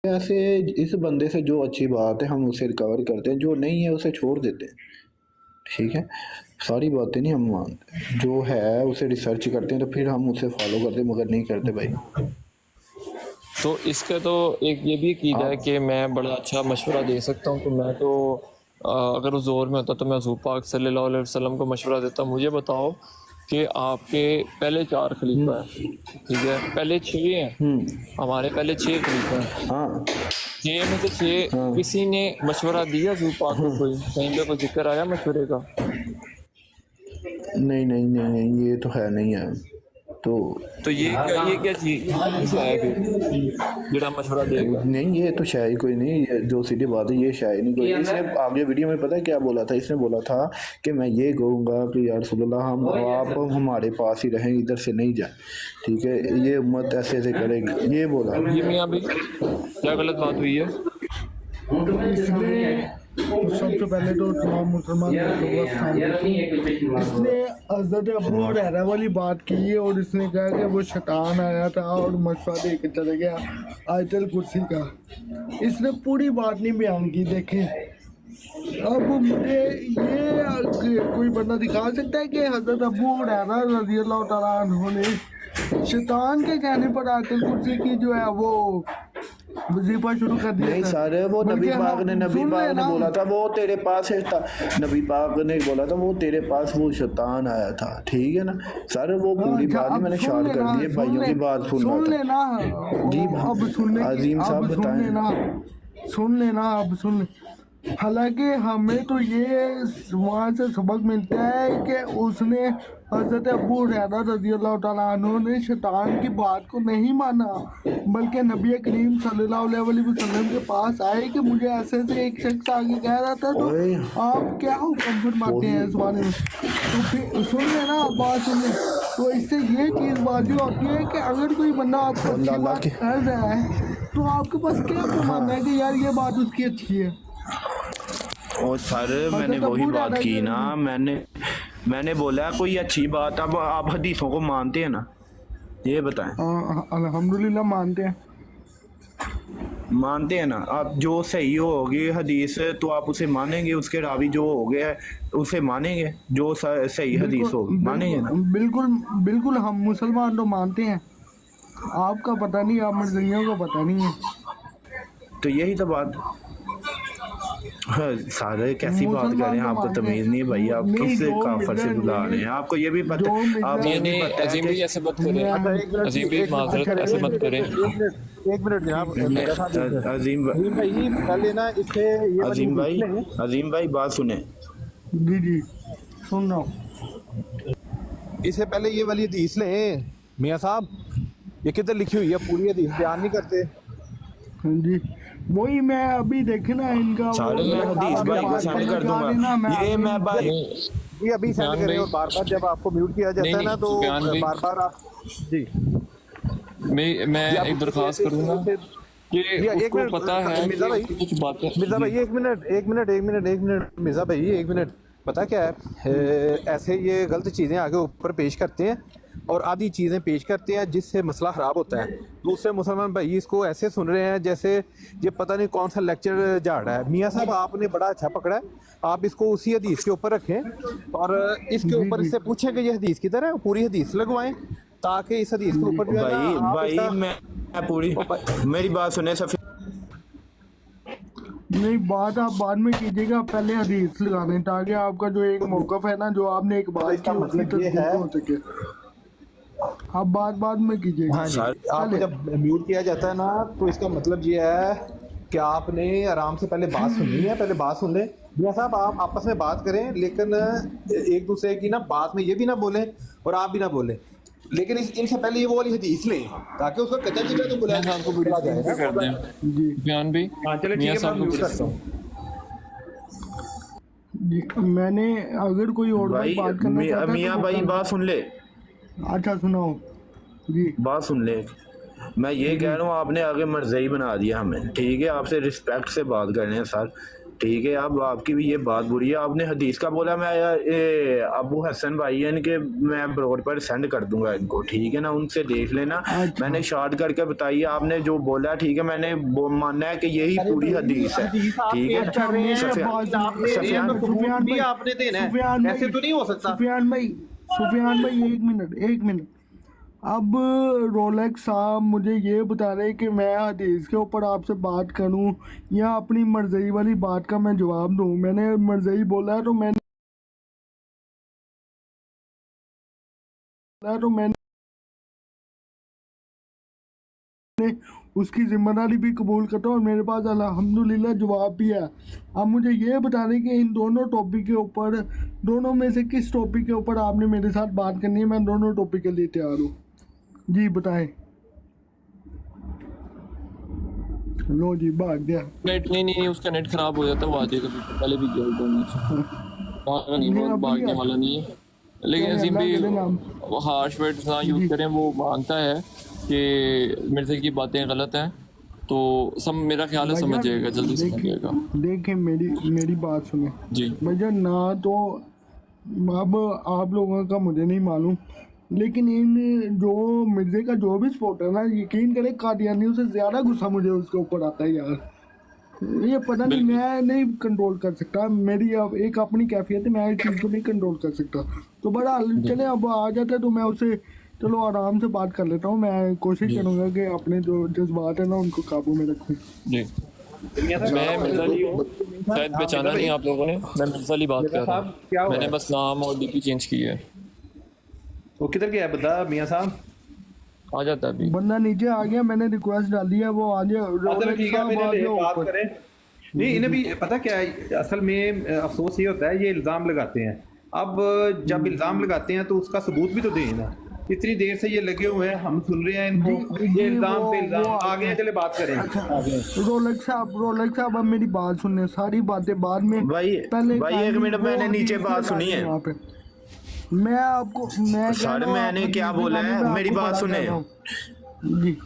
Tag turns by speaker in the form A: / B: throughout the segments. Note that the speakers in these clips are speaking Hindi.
A: ऐसे इस बंदे से जो अच्छी बात है हम उसे रिकवर करते हैं, जो नहीं है उसे छोड़ देते हैं। ठीक है, सारी बातें नहीं हम मानते, जो है उसे रिसर्च करते हैं तो फिर हम उसे फॉलो करते हैं, मगर नहीं करते भाई।
B: तो इसका तो एक ये भी कीदा है
A: आप
B: कि मैं बड़ा अच्छा मशवरा दे सकता हूँ। तो मैं तो अगर उस दौर में होता तो मैं हुज़ूर पाक सल्लल्लाहु अलैहि वसल्लम को मशवरा देता, मुझे बताओ कि आपके पहले 4 खलीफा हैं, ठीक है? पहले 6 हैं, हमारे पहले 6 खलीफा हैं।
A: हाँ
B: 6 में से 6
A: हाँ
B: किसी ने मशवरा दिया हुज़ूर पाक को? कोई कहीं पे कोई ज़िक्र आया मशवरे का?
A: नहीं नहीं नहीं नहीं, ये तो है नहीं है। तो
B: तो ये क्या चीज़, ये किस है फिर जेड़ा मशवरा देगा?
A: नहीं, ये तो शायद कोई नहीं, ये जो सीधी बात है, ये शायद नहीं कोई। इसने आगे वीडियो में पता है क्या बोला था? इसने बोला था कि मैं ये कहूँगा कि या रसूलुल्लाह हम आप हमारे पास ही रहें, इधर से नहीं जाए। ठीक है, ये उम्मत ऐसे ऐसे करेगी, ये बोला।
B: ये मियाँ भाई क्या गलत बात हुई है?
C: इसने सबसे पहले तो तमाम मुसलमान इसने हज़रत अबू हुरैरा वाली बात की है और इसने कहा कि वो शैतान आया था और मशवरा दे के चले गया आयतल कुर्सी का। इसने पूरी बात नहीं बयान की। देखें, अब मुझे ये कोई बंदा दिखा सकता है कि हज़रत अबू हुरैरा रज़ियल्लाहु तआला अन्हु ने शैतान के कहने पर आयतल कुर्सी की जो है वो वजीफा शुरू कर दिया
A: नहीं
C: था?
A: सर, वो नबी पाक ने बोला था वो तेरे पास है नबी पाक ने बोला था वो तेरे पास वो शैतान आया था। ठीक है ना सर, वो पूरी बात नहीं, मैंने शॉर्ट कर दी है, भाइयों की बात सुन
C: लेना
A: जी।
C: अब सुनने
A: अजीम साहब
C: सुन लेना अब सुन। हालांकि हमें तो ये वहाँ से सबक मिलता है कि उसने हज़रत अबू हुरैरा रज़ियल्लाहु तआला अन्हु ने शैतान की बात को नहीं माना, बल्कि नबी करीम सल्लल्लाहु अलैहि वसल्लम के पास आए कि मुझे ऐसे से एक शख्स आगे कह रहा था, तो आप क्या हुक्म फरमाते हैं इस बारे में? तो फिर सुन लेना, बात सुन ले। तो इससे ये चीज़ वाज़िह होती है कि अगर कोई बंदा आपको अच्छी बात कर रहा है तो आपके पास क्या मानना है कि यार ये बात उसकी अच्छी है।
A: और सर मैंने वही बात की ना, मैंने बोला कोई अच्छी बात। अब आप हदीसों को मानते हैं ना, ये बताएं।
C: अल्हम्दुलिल्लाह मानते हैं
A: ना आप। जो सही होगी हदीस तो आप उसे मानेंगे, उसके रावी जो हो गया उसे मानेंगे, जो सही हदीस हो मानेंगे ना।
C: बिल्कुल बिल्कुल, हम मुसलमान तो मानते हैं। आपका पता नहीं, आप मर्जियों को पता नहीं है।
A: तो यही तो बात। हाँ, सारे कैसी बात कर रहे हैं, आपको तमीज़ नहीं है भाई, आप किस काफर से बुला रहे हैं? आपको ये भी पता आप
B: नहीं अजीम भाई ऐसे मत करें, अजीम भाई माजरत ऐसे मत करें।
D: एक मिनट जनाब,
A: अजीम
D: भाई पहले ना इससे
A: अजीम भाई बात सुने।
C: जी जी सुन रहा हूँ।
D: इससे पहले ये वाली हदीस लें मियाँ साहब, ये किधर लिखी हुई है? पूरी हदीस बयान नहीं करते।
C: जी वही मैं अभी देखे ना इनका
A: मैं हदीस भाई को सेंड कर दूंगा। ये मैं भाई
D: ये अभी सेंड करें और बार बार जब आपको म्यूट किया जाता है ना तो बार बार आप जी
B: मैं एक दरख्वास्त करूंगा कि उसको पता है
D: मिर्जा भाई,
B: कुछ बातें।
D: मिर्जा भाई एक मिनट मिर्जा भाई एक मिनट। पता क्या है, ऐसे ये गलत चीज़ें आगे ऊपर पेश करते हैं और आधी चीज़ें पेश करते हैं जिससे मसला ख़राब होता है। दूसरे मुसलमान भाई इसको ऐसे सुन रहे हैं जैसे ये पता नहीं कौन सा लेक्चर जा रहा है। मियाँ साहब आपने बड़ा अच्छा पकड़ा है, आप इसको उसी हदीस के ऊपर रखें और इसके ऊपर इससे पूछें कि ये हदीस किधर है, पूरी हदीस लगवाएं ताकि इस हदीस के ऊपर
A: भाई मैं पूरी मेरी बात सुने सफी।
C: नहीं, बात आप बाद में कीजिएगा, पहले हदीस लगा दें ताकि आपका जो एक मौक़िफ़ है ना, जो आपने एक बात की उसकी तस्दीक हो सके। आप बात में कीजिएगा।
D: हाँ जी, आपको जब म्यूट किया जाता है ना तो इसका मतलब ये है कि आपने आराम से पहले बात सुननी है। पहले बात सुन लें मियाँ साहब, आप आपस में बात करें लेकिन एक दूसरे की ना बात में ये भी ना बोलें और आप भी ना बोलें, लेकिन इनसे पहले ये वो वाली हदीस लें ताकि उसका कदर जिक्र तो बुला
B: साहब को वीडियो कर दें
C: जी
B: बयान भी।
D: हाँ चलो ठीक है, मैं म्यूट करता हूँ।
C: मैंने अगर कोई और बात करना चाहता है
A: मियाँ भाई बात सुन ले।
C: अच्छा सुनाओ जी।
A: बात सुन ले, मैं ये कह रहा हूँ आपने आगे मर्ज़ई बना दिया हमें। ठीक है, आपसे रिस्पेक्ट से बात कर रहे हैं सर, ठीक है। अब आपकी भी ये बात बुरी है, आपने हदीस का बोला। मैं अबू हसन भाई है इनके, मैं ब्रॉड पर सेंड कर दूंगा इनको, ठीक है ना, उनसे देख लेना।
C: अच्छा।
A: मैंने शॉर्ट करके बताई, आपने जो बोला ठीक है, मैंने वो मानना है कि यही पूरी हदीस है, ठीक है।
C: अच्छा, मेरे सुफियान
D: भी
C: भाई,
D: आपने देना है,
C: सुफियान भाई,
D: ऐसे तो नहीं हो सकता।
C: सुफियान भाई एक मिनट। अब रोलेक्स साहब मुझे ये बता रहे कि मैं हदीस के ऊपर आपसे बात करूं या अपनी मर्जी वाली बात का मैं जवाब दूं। मैंने मर्जी बोला है तो मैंने उसकी जिम्मेदारी भी कबूल करता हूँ और मेरे पास अल्हम्दुलिल्लाह जवाब भी है। आप मुझे ये बता दें कि इन दोनों टॉपिक के ऊपर, दोनों में से किस टॉपिक के ऊपर आपने मेरे साथ बात करनी है। मैं दोनों टॉपिक के लिए तैयार हूँ, जी बताएं। लो जी, भाग गया।
B: नेट नहीं, उसका नेट खराब हो जाता है, वो आ जाएगा। पहले भी गया नहीं,
C: नहीं,
B: वो
C: अब
B: भागने
C: नहीं
B: वाला नहीं है। लेकिन
C: अल्लाह
B: अजीम
C: के नाम।
B: भी वो हार्श वर्ड्स ना यूज़ करें। वो मानता है कि मिर्ज़ा की बातें गलत हैं, तो मेरा ख्याल है समझ जाएगा, जल्दी समझ जाएगा।
C: देखें मेरी बात सुने
B: जी
C: भैया ना, तो अब आप लोगों का मुझे नहीं मालूम, लेकिन इन जो मिर्जे का जो भी सपोर्ट है ना, यकीन करें कादियानियों से ज़्यादा गुस्सा मुझे उसके ऊपर आता है यार। ये पता नहीं, मैं नहीं कंट्रोल कर सकता। मेरी अब एक अपनी कैफियत है, मैं इस चीज़ को नहीं कंट्रोल कर सकता। तो बड़ा चले, अब आ जाता तो मैं उसे चलो आराम से बात कर लेता हूँ। मैं कोशिश करूँगा कि अपने जो जज्बात है ना उनको काबू में रखूँ।
B: जी। मैं मिर्ज़ा अली हूँ, शायद पहचाना नहीं आप लोगों ने। मैं मिर्ज़ा अली बात कर रहा हूँ। मैंने बस नाम और डीपी चेंज की है।
D: वो किधर गया बता मियां साहब?
B: आ जाता है अभी।
C: बंदा नीचे आ गया, मैंने रिक्वेस्ट डाल दी है, वो आ गया।
D: ठीक है, मैंने बात करें। नहीं, इन्हें भी पता क्या है, असल में अफसोस ये होता है, ये इल्ज़ाम लगाते हैं। अब जब इल्ज़ाम लगाते हैं तो उसका सबूत भी तो दें ना। इतनी देर से ये लगे हुए हैं, हम सुन रहे हैं इनको, ये इल्ज़ाम पे इल्ज़ाम। आगे चले बात करें।
C: रोलेक्स साहब अब मेरी बात सुनने, सारी बातें बाद में।
A: भाई एक मिनट, मैंने नीचे बात सुनी है।
C: यहाँ पे मैं आपको
A: सर मैंने क्या बोला है, मेरी बात सुने
C: जी।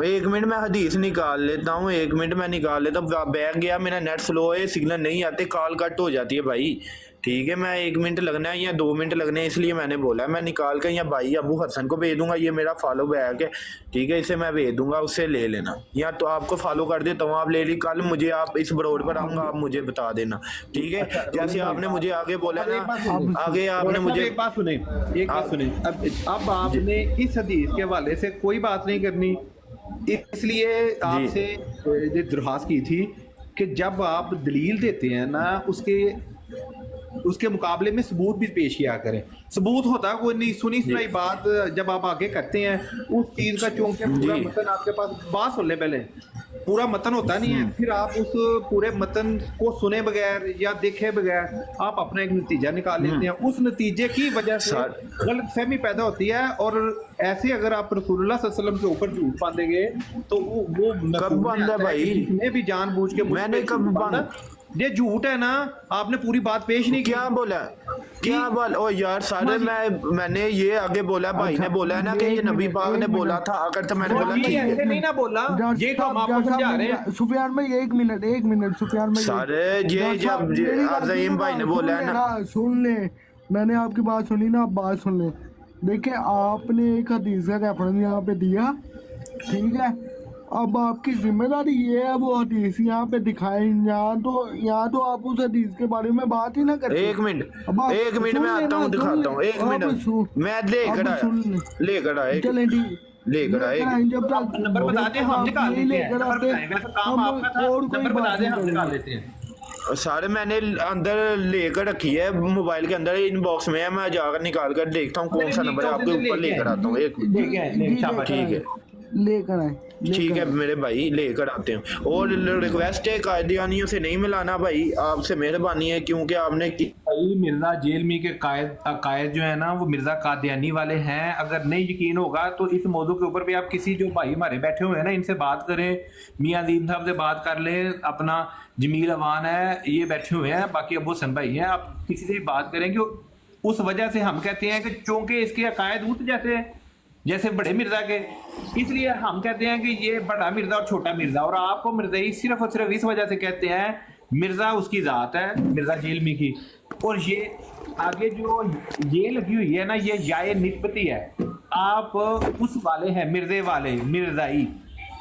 A: एक मिनट, मैं हदीस निकाल लेता हूँ, एक मिनट मैं निकाल लेता हूँ। बैग गया, मेरा नेट स्लो है, सिग्नल नहीं आते, कॉल कट हो जाती है भाई, ठीक है। मैं 1 मिनट लगना है या 2 मिनट लगने हैं, इसलिए मैंने बोला मैं निकाल कर या भाई अबू हसन को भेज दूंगा। ये मेरा फॉलो बैग है, ठीक है, इसे मैं भेज दूंगा, उससे ले लेना, या तो आपको फॉलो कर देता हूँ, आप ले ली। कल मुझे आप इस ब्रोड पर आऊँगा, आप मुझे बता देना, ठीक है। जैसे आपने मुझे आगे बोला ना, आगे आपने मुझे
D: एक बात सुने। अब आपने इस हदीस के हवाले से कोई बात नहीं करनी, इसलिए आपसे ये दरख्वास्त की थी कि जब आप दलील देते हैं ना, उसके मुकाबले में सबूत भी पेश किया करें। सबूत होता है कोई नहीं, सुनी सुनाई बात जब आप आगे करते हैं उस चीज का, चूंकि पूरा मतन आपके पास, बात सुन ले पहले, पूरा मतन होता नहीं है, फिर आप उस पूरे मतन को सुने बगैर या देखे बगैर आप अपना एक नतीजा निकाल लेते हैं। उस नतीजे की वजह से गलतफहमी पैदा होती है, और ऐसे अगर आप रसूलुल्लाह सल्लल्लाहु अलैहि वसल्लम के ऊपर झूठ बांधेंगे तो वो
A: कब बांधा भाई?
D: मैं भी जानबूझ के,
A: मैंने कब बांधा?
D: ये झूठ है ना, आपने पूरी बात पेश नहीं की।
A: क्या बोला, क्या बोल? ओ यार सारे, मैंने ये आगे बोला, भाई ने बोला है ना कि ये नबी पाक ने बोला था, अगर तो मैंने बोला कि
D: ऐसे नहीं ना बोला, ये तो हम आपको समझा रहे हैं।
C: सुफियान भाई एक मिनट सुफियान भाई,
A: सारे ये जब अज़ीम भाई ने बोला है ना,
C: सुन ले, मैंने आपकी बात सुनी ना, आप बात सुन ले। देखिए आपने एक हदीस का रेफरेंस यहाँ पे दिया, ठीक है। अब आपकी जिम्मेदारी ये है वो हदीस यहाँ पे दिखाएं, यहाँ तो आप उस हदीस के बारे में बात ही ना करें।
A: एक मिनट मैं आता हूँ, दिखाता हूँ, 1 मिनट मैं लेकर आया, चलें ठीक, लेकर आए।
C: जब तक
D: नंबर बता दें, हम निकाल लेते हैं।
C: और कोई बात
D: निकाल लेते हैं।
A: सारे मैंने अंदर लेकर रखी है, मोबाइल के अंदर इनबॉक्स में है, मैं जाकर निकाल कर देखता हूँ कौन सा नंबर है, आपके ऊपर लेकर आता हूँ। एक ठीक है,
C: लेकर आए,
A: ठीक है मेरे भाई, लेकर आते हैं। और रिक्वेस्ट है कायदियानियों से नहीं मिलाना भाई, आपसे मेहरबानी है, क्योंकि आपने
D: भाई मिर्जा जेल में के कायद जो है ना, वो मिर्जा कादियानी वाले हैं। अगर नहीं यकीन होगा तो इस मौजू के ऊपर भी आप किसी जो भाई हमारे बैठे हुए हैं ना, इनसे बात करें, मियां अजीम साहब से बात कर लें, अपना जमील अवान है, ये बैठे हुए हैं, बाकी अबू हसन भाई हैं, आप किसी से भी बात करें। कि उस वजह से हम कहते हैं कि चूंकि इसके अकायद उठ जैसे बड़े मिर्जा के, इसलिए हम कहते हैं कि ये बड़ा मिर्जा और छोटा मिर्जा, और आपको मिर्जाई सिर्फ और सिर्फ इस वजह से कहते हैं
E: मिर्जा उसकी जात है, मिर्जा जेलमी की। और ये आगे जो ये लगी हुई है ना, ये याए निस्बती है, आप उस वाले हैं, मिर्जे वाले, मिर्जाई,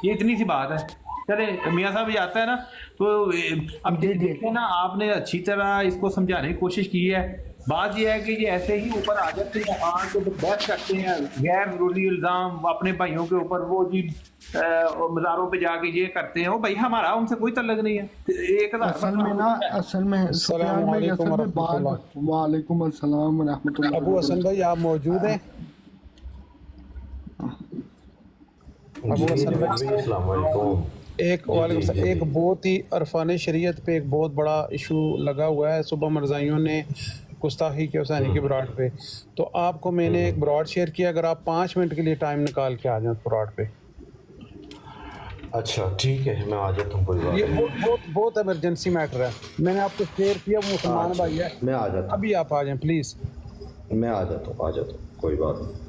E: ये इतनी सी बात है। चले मियाँ साहब जाता है ना, तो अब देखें ना, आपने अच्छी तरह इसको समझाने की कोशिश की है। बात यह है कि ये ऐसे ही ऊपर आ जाते हैं, आके तो बहस करते हैं, गैर जरूरी इल्जाम अपने भाइयों के ऊपर, वो जी मज़ारों पे जाके ये करते हैं। वो भाई हमारा उनसे कोई तल्लक नहीं है।
C: असल में ना, असल में सुफियान भाई, असल में बात, वालेकुम अस्सलाम व रहमतुल्लाह।
D: अबू हसन भाई आप मौजूद हैं? अबू हसन भाई अस्सलाम वालेकुम। एक बहुत ही अरफान शरीयत पे एक बहुत बड़ा इशू लगा हुआ है। सुबह मरज़ाइयों ने गुस्ताखी की हुसैनी की ब्रॉड पे, तो आपको मैंने एक ब्रॉड शेयर किया, अगर आप 5 मिनट के लिए टाइम निकाल के आ जाएं ब्रॉड पे।
F: अच्छा ठीक है, मैं आ जाता हूँ, कोई बात
D: ये
F: नहीं।
D: बहुत इमरजेंसी मैटर है, मैंने आपको शेयर किया, वो मुसलमान भाई है।
F: मैं आ जाता
D: अभी आप आ जाएं प्लीज़।
F: हूँ, मैं आ जाता हूँ, कोई बात नहीं।